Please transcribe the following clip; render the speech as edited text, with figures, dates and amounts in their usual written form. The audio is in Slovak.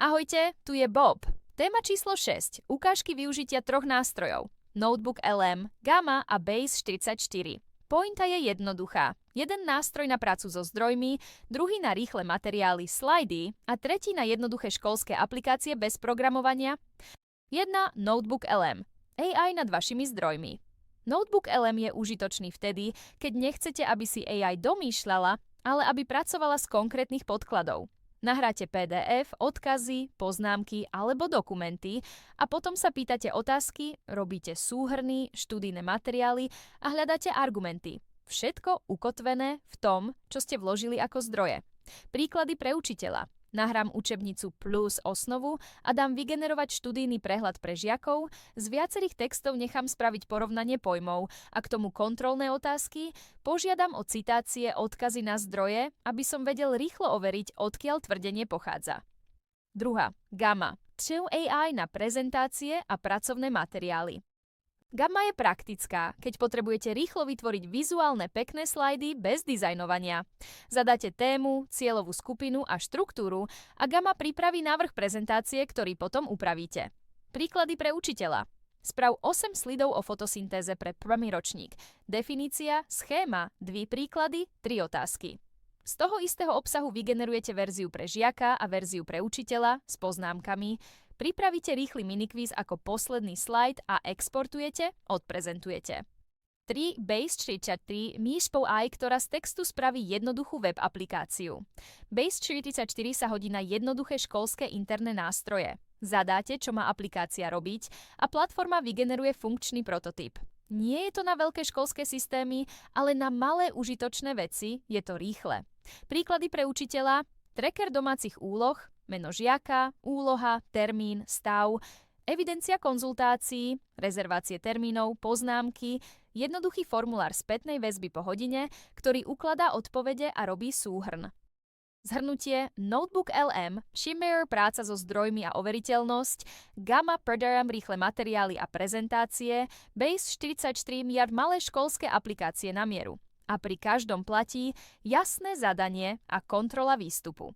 Ahojte, tu je Bob. Téma číslo 6. Ukážky využitia troch nástrojov. Notebook LM, Gamma a Base 44. Pointa je jednoduchá. Jeden nástroj na prácu so zdrojmi, druhý na rýchle materiály slidy a tretí na jednoduché školské aplikácie bez programovania. 1. Notebook LM. AI nad vašimi zdrojmi. Notebook LM je užitočný vtedy, keď nechcete, aby si AI domýšľala, ale aby pracovala z konkrétnych podkladov. Nahráte PDF, odkazy, poznámky alebo dokumenty a potom sa pýtate otázky, robíte súhrny, študijné materiály a hľadáte argumenty. Všetko ukotvené v tom, čo ste vložili ako zdroje. Príklady pre učiteľa. Nahrám učebnicu plus osnovu a dám vygenerovať študijný prehľad pre žiakov, z viacerých textov nechám spraviť porovnanie pojmov a k tomu kontrolné otázky, požiadam o citácie, odkazy na zdroje, aby som vedel rýchlo overiť, odkiaľ tvrdenie pochádza. 2. Gamma. 2 AI na prezentácie a pracovné materiály. Gamma je praktická, keď potrebujete rýchlo vytvoriť vizuálne pekné slajdy bez dizajnovania. Zadáte tému, cieľovú skupinu a štruktúru a Gamma pripraví návrh prezentácie, ktorý potom upravíte. Príklady pre učiteľa. Sprav 8 slidov o fotosyntéze pre prvý ročník. Definícia, schéma, 2 príklady, 3 otázky. Z toho istého obsahu vygenerujete verziu pre žiaka a verziu pre učiteľa s poznámkami, pripravíte rýchly minikvíz ako posledný slajd a exportujete, odprezentujete. 3. Base 44 Míšpou AI, ktorá z textu spraví jednoduchú web aplikáciu. Base 44 sa hodí na jednoduché školské interné nástroje. Zadáte, čo má aplikácia robiť a platforma vygeneruje funkčný prototyp. Nie je to na veľké školské systémy, ale na malé užitočné veci je to rýchle. Príklady pre učiteľa, tracker domácich úloh, meno žiaka, úloha, termín, stav, evidencia konzultácií, rezervácie termínov, poznámky, jednoduchý formulár spätnej väzby po hodine, ktorý ukladá odpovede a robí súhrn. Zhrnutie: Notebook LM, Shimmer práca so zdrojmi a overiteľnosť, Gamma Perdaram rýchle materiály a prezentácie, Base 44 miliard malé školské aplikácie na mieru. A pri každom platí jasné zadanie a kontrola výstupu.